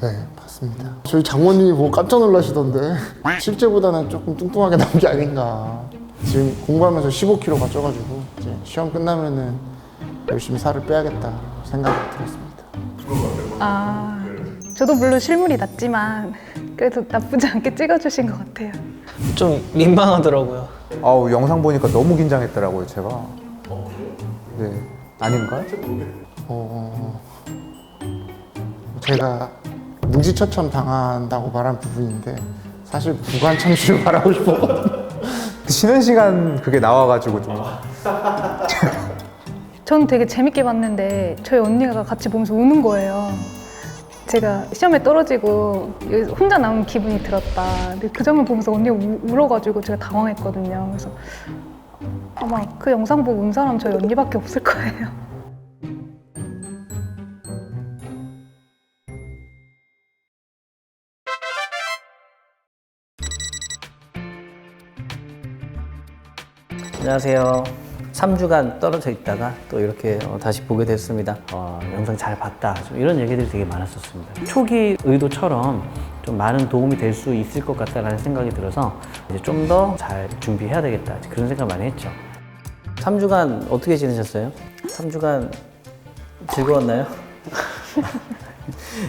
네, 봤습니다. 저희 장모님이 보고 깜짝 놀라시던데 실제보다는 조금 뚱뚱하게 나온 게 아닌가. 지금 공부하면서 15kg가 쪄가지고 이제 시험 끝나면은 열심히 살을 빼야겠다 생각이 들었습니다. 아, 저도 물론 실물이 낮지만 그래도 나쁘지 않게 찍어주신 것 같아요. 좀 민망하더라고요. 아우, 영상 보니까 너무 긴장했더라고요, 제가. 네. 아닌가? 제가 무지처참 당한다고 말한 부분인데 사실 무관 참시를 말하고 싶었거든요. 쉬는 시간 그게 나와가지고 좀. 저는 되게 재밌게 봤는데 저희 언니가 같이 보면서 우는 거예요. 제가 시험에 떨어지고 혼자 남은 기분이 들었다. 근데 그 장면 보면서 언니가 울어가지고 제가 당황했거든요. 그래서 아마 그 영상 보고 운 사람 저희 언니밖에 없을 거예요. 안녕하세요. 3주간 떨어져 있다가 또 이렇게 다시 보게 됐습니다. 영상 잘 봤다. 좀 이런 얘기들이 되게 많았었습니다. 초기 의도처럼 좀 많은 도움이 될 수 있을 것 같다라는 생각이 들어서 이제 좀 더 잘 준비해야 되겠다. 그런 생각 많이 했죠. 3주간 어떻게 지내셨어요? 3주간 즐거웠나요?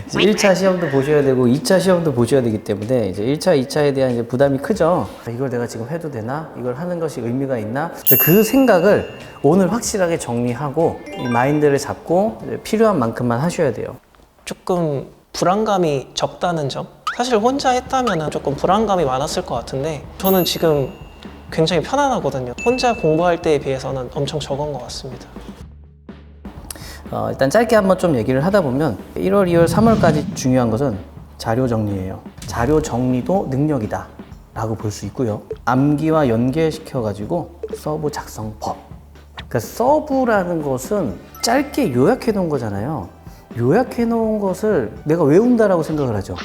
1차 시험도 보셔야 되고 2차 시험도 보셔야 되기 때문에 이제 1차, 2차에 대한 이제 부담이 크죠. 이걸 내가 지금 해도 되나? 이걸 하는 것이 의미가 있나? 그 생각을 오늘 확실하게 정리하고 이 마인드를 잡고 필요한 만큼만 하셔야 돼요. 조금 불안감이 적다는 점? 사실 혼자 했다면 조금 불안감이 많았을 것 같은데 저는 지금 굉장히 편안하거든요. 혼자 공부할 때에 비해서는 엄청 적은 것 같습니다. 일단 짧게 한번 좀 얘기를 하다 보면 1월, 2월, 3월까지 중요한 것은 자료 정리예요. 자료 정리도 능력이다 라고 볼 수 있고요. 암기와 연계시켜 가지고 서브 작성법. 그러니까 서브라는 것은 짧게 요약해 놓은 거잖아요. 요약해 놓은 것을 내가 외운다라고 생각을 하죠.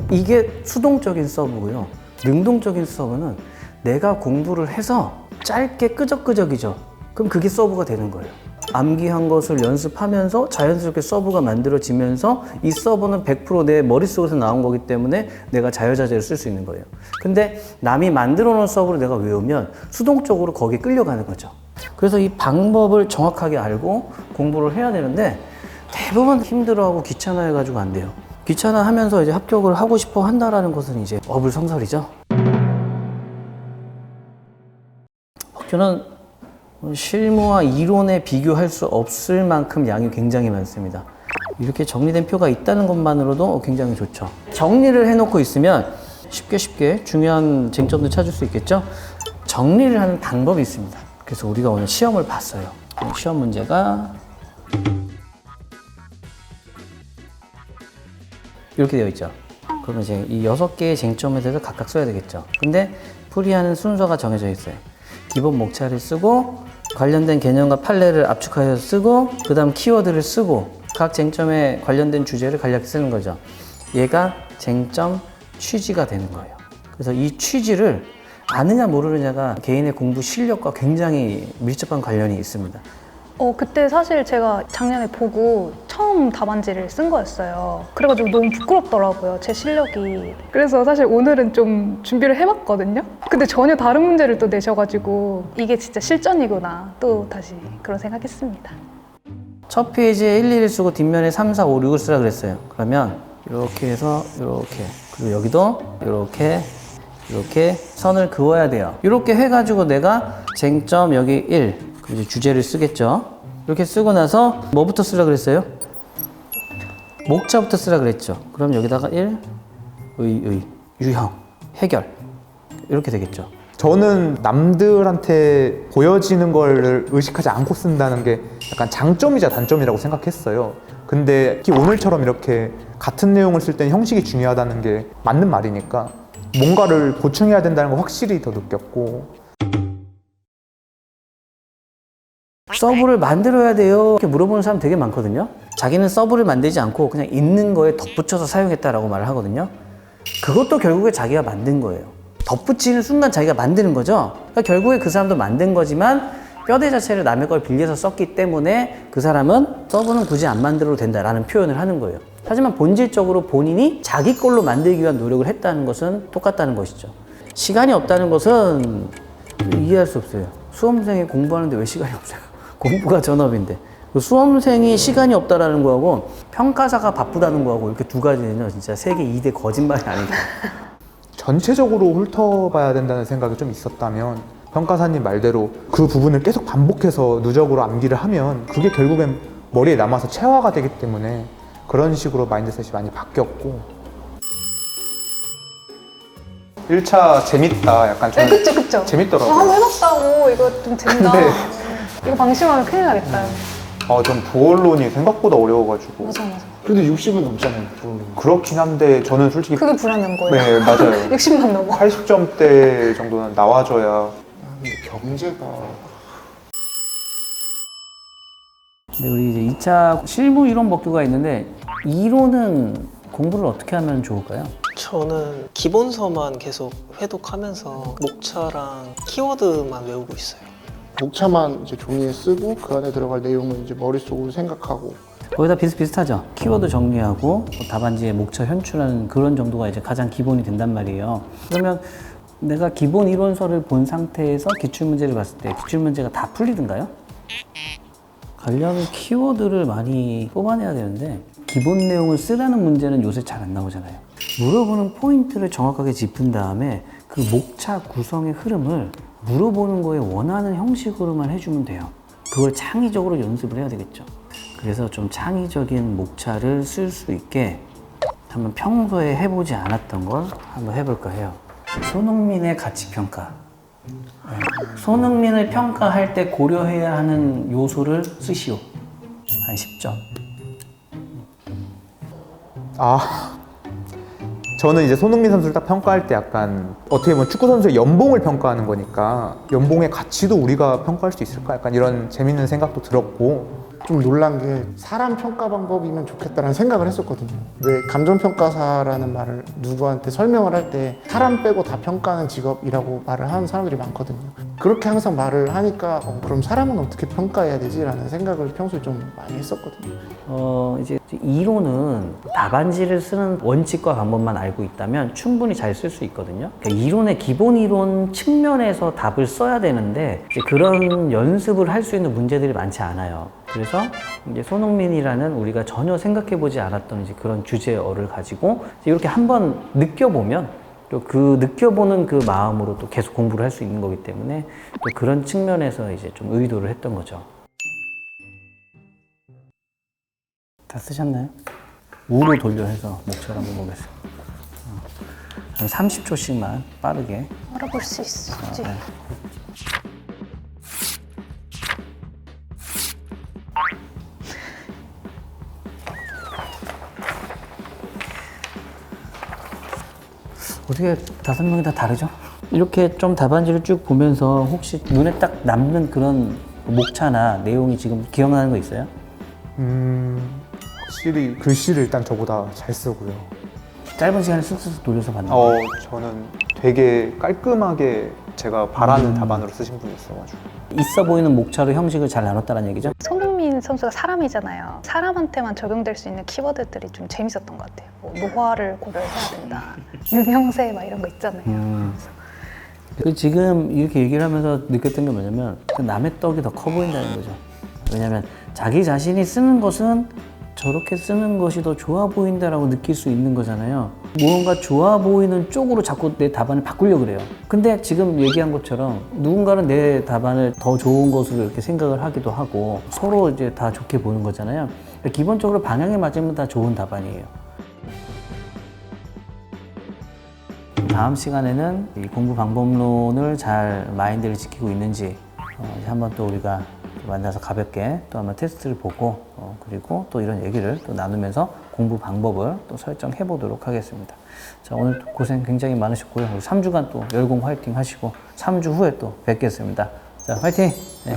이게 수동적인 서브고요. 능동적인 서브는 내가 공부를 해서 짧게 끄적끄적이죠. 그럼 그게 서브가 되는 거예요. 암기한 것을 연습하면서 자연스럽게 서브가 만들어지면서 이 서브는 100% 내 머릿속에서 나온 거기 때문에 내가 자유자재로 쓸 수 있는 거예요. 근데 남이 만들어 놓은 서브를 내가 외우면 수동적으로 거기에 끌려가는 거죠. 그래서 이 방법을 정확하게 알고 공부를 해야 되는데 대부분 힘들어하고 귀찮아해가지고 안 돼요. 귀찮아하면서 이제 합격을 하고 싶어 한다라는 것은 이제 어불성설이죠. 학교는 실무와 이론에 비교할 수 없을 만큼 양이 굉장히 많습니다. 이렇게 정리된 표가 있다는 것만으로도 굉장히 좋죠. 정리를 해놓고 있으면 쉽게 중요한 쟁점도 찾을 수 있겠죠. 정리를 하는 방법이 있습니다. 그래서 우리가 오늘 시험을 봤어요. 시험 문제가 이렇게 되어 있죠. 그러면 이제 이 6개의 쟁점에 대해서 각각 써야 되겠죠. 근데 풀이하는 순서가 정해져 있어요. 기본 목차를 쓰고 관련된 개념과 판례를 압축하여서 쓰고 그 다음 키워드를 쓰고 각 쟁점에 관련된 주제를 간략히 쓰는 거죠. 얘가 쟁점 취지가 되는 거예요. 그래서 이 취지를 아느냐 모르느냐가 개인의 공부 실력과 굉장히 밀접한 관련이 있습니다. 그때 사실 제가 작년에 보고 처음 답안지를 쓴 거였어요. 그래가지고 너무 부끄럽더라고요, 제 실력이. 그래서 사실 오늘은 좀 준비를 해봤거든요. 근데 전혀 다른 문제를 또 내셔가지고 이게 진짜 실전이구나 또 다시 그런 생각했습니다. 첫 페이지에 1, 2를 쓰고 뒷면에 3, 4, 5, 6을 쓰라 그랬어요. 그러면 이렇게 해서 이렇게 그리고 여기도 이렇게 선을 그어야 돼요. 이렇게 해가지고 내가 쟁점 여기 1 그리고 이제 주제를 쓰겠죠. 이렇게 쓰고 나서 뭐부터 쓰라 그랬어요? 목차부터 쓰라 그랬죠. 그럼 여기다가 1, 유형, 해결 이렇게 되겠죠. 저는 남들한테 보여지는 걸 의식하지 않고 쓴다는 게 약간 장점이자 단점이라고 생각했어요. 근데 특히 오늘처럼 이렇게 같은 내용을 쓸 때는 형식이 중요하다는 게 맞는 말이니까 뭔가를 보충해야 된다는 걸 확실히 더 느꼈고. 서브를 만들어야 돼요 이렇게 물어보는 사람 되게 많거든요. 자기는 서브를 만들지 않고 그냥 있는 거에 덧붙여서 사용했다라고 말을 하거든요. 그것도 결국에 자기가 만든 거예요. 덧붙이는 순간 자기가 만드는 거죠. 그러니까 결국에 그 사람도 만든 거지만 뼈대 자체를 남의 걸 빌려서 썼기 때문에 그 사람은 서브는 굳이 안 만들어도 된다라는 표현을 하는 거예요. 하지만 본질적으로 본인이 자기 걸로 만들기 위한 노력을 했다는 것은 똑같다는 것이죠. 시간이 없다는 것은 이해할 수 없어요. 수험생이 공부하는데 왜 시간이 없어요? 공부가 전업인데. 수험생이 시간이 없다라는 거하고 평가사가 바쁘다는 거하고 이렇게 두 가지는요, 진짜 세계 2대 거짓말이 아니다. 전체적으로 훑어봐야 된다는 생각이 좀 있었다면 평가사님 말대로 그 부분을 계속 반복해서 누적으로 암기를 하면 그게 결국엔 머리에 남아서 체화가 되기 때문에 그런 식으로 마인드셋이 많이 바뀌었고 1차 재밌다 약간 좀 네, 그쵸. 재밌더라고요. 한번 해봤다고 이거 좀 된다. 근데- 이거 방심하면 큰일 나겠다. 전 부언론이 생각보다 어려워가지고 맞아. 그래도 60은 넘잖아요. 부모님. 그렇긴 한데 저는 솔직히 그게 불안한 거예요. 네 맞아요. 60만 넘어. 80점대 정도는 나와줘야. 근데 경제가 근데 우리 이제 2차 실무 이론 복교가 있는데 이론은 공부를 어떻게 하면 좋을까요? 저는 기본서만 계속 회독하면서 목차랑 키워드만 외우고 있어요. 목차만 이제 종이에 쓰고 그 안에 들어갈 내용을 이제 머릿속으로 생각하고 거의 다 비슷비슷하죠. 키워드 정리하고 답안지에 목차 현출하는 그런 정도가 이제 가장 기본이 된단 말이에요. 그러면 내가 기본 이론서를 본 상태에서 기출문제를 봤을 때 기출문제가 다 풀리던가요? 가려면 키워드를 많이 뽑아내야 되는데 기본 내용을 쓰라는 문제는 요새 잘 안 나오잖아요. 물어보는 포인트를 정확하게 짚은 다음에 그 목차 구성의 흐름을 물어보는 거에 원하는 형식으로만 해주면 돼요. 그걸 창의적으로 연습을 해야 되겠죠. 그래서 좀 창의적인 목차를 쓸 수 있게 한번 평소에 해보지 않았던 걸 한번 해볼까 해요. 손흥민의 가치평가. 손흥민을 평가할 때 고려해야 하는 요소를 쓰시오. 한 10점. 저는 이제 손흥민 선수를 딱 평가할 때 약간 어떻게 보면 축구 선수의 연봉을 평가하는 거니까 연봉의 가치도 우리가 평가할 수 있을까? 약간 이런 재밌는 생각도 들었고 좀 놀란 게 사람 평가 방법이면 좋겠다는 생각을 했었거든요. 왜 감정평가사라는 말을 누구한테 설명을 할 때 사람 빼고 다 평가하는 직업이라고 말을 하는 사람들이 많거든요. 그렇게 항상 말을 하니까 그럼 사람은 어떻게 평가해야 되지? 라는 생각을 평소에 좀 많이 했었거든요. 이제 이론은 답안지를 쓰는 원칙과 방법만 알고 있다면 충분히 잘 쓸 수 있거든요. 그러니까 이론의 기본 이론 측면에서 답을 써야 되는데 이제 그런 연습을 할 수 있는 문제들이 많지 않아요. 그래서 이제 손흥민이라는 우리가 전혀 생각해보지 않았던 이제 그런 주제어를 가지고 이렇게 한번 느껴보면 또 그 느껴보는 그 마음으로 또 계속 공부를 할 수 있는 거기 때문에 또 그런 측면에서 이제 좀 의도를 했던 거죠. 다 쓰셨나요? 우로 돌려 해서 목차를 한번 보겠습니다. 한 30초씩만 빠르게. 알아볼 수 있을지. 네. 어떻게 5명이 다 다르죠? 이렇게 좀 답안지를 쭉 보면서 혹시 눈에 딱 남는 그런 목차나 내용이 지금 기억나는 거 있어요? 확실히 글씨를 일단 저보다 잘 쓰고요. 짧은 시간에 쓱쓱 돌려서 봤나요? 저는 되게 깔끔하게 제가 바라는 답안으로 쓰신 분이 있어가지고 있어 보이는 목차로 형식을 잘 나눴다는 얘기죠? 손흥민 선수가 사람이잖아요. 사람한테만 적용될 수 있는 키워드들이 좀 재밌었던 것 같아요. 뭐 노화를 고려해야 된다. 유명세 막 이런 거 있잖아요. 지금 이렇게 얘기를 하면서 느꼈던 게 뭐냐면 그 남의 떡이 더 커 보인다는 거죠. 왜냐면 자기 자신이 쓰는 것은 저렇게 쓰는 것이 더 좋아 보인다라고 느낄 수 있는 거잖아요. 무언가 좋아 보이는 쪽으로 자꾸 내 답안을 바꾸려고 그래요. 근데 지금 얘기한 것처럼 누군가는 내 답안을 더 좋은 것으로 이렇게 생각을 하기도 하고 서로 이제 다 좋게 보는 거잖아요. 기본적으로 방향이 맞으면 다 좋은 답안이에요. 다음 시간에는 이 공부 방법론을 잘 마인드를 지키고 있는지 한번 또 우리가 만나서 가볍게 또 한번 테스트를 보고 그리고 또 이런 얘기를 또 나누면서 공부 방법을 또 설정해 보도록 하겠습니다. 자, 오늘 고생 굉장히 많으셨고요. 우리 3주간 또 열공 화이팅 하시고 3주 후에 또 뵙겠습니다. 자, 화이팅! 네.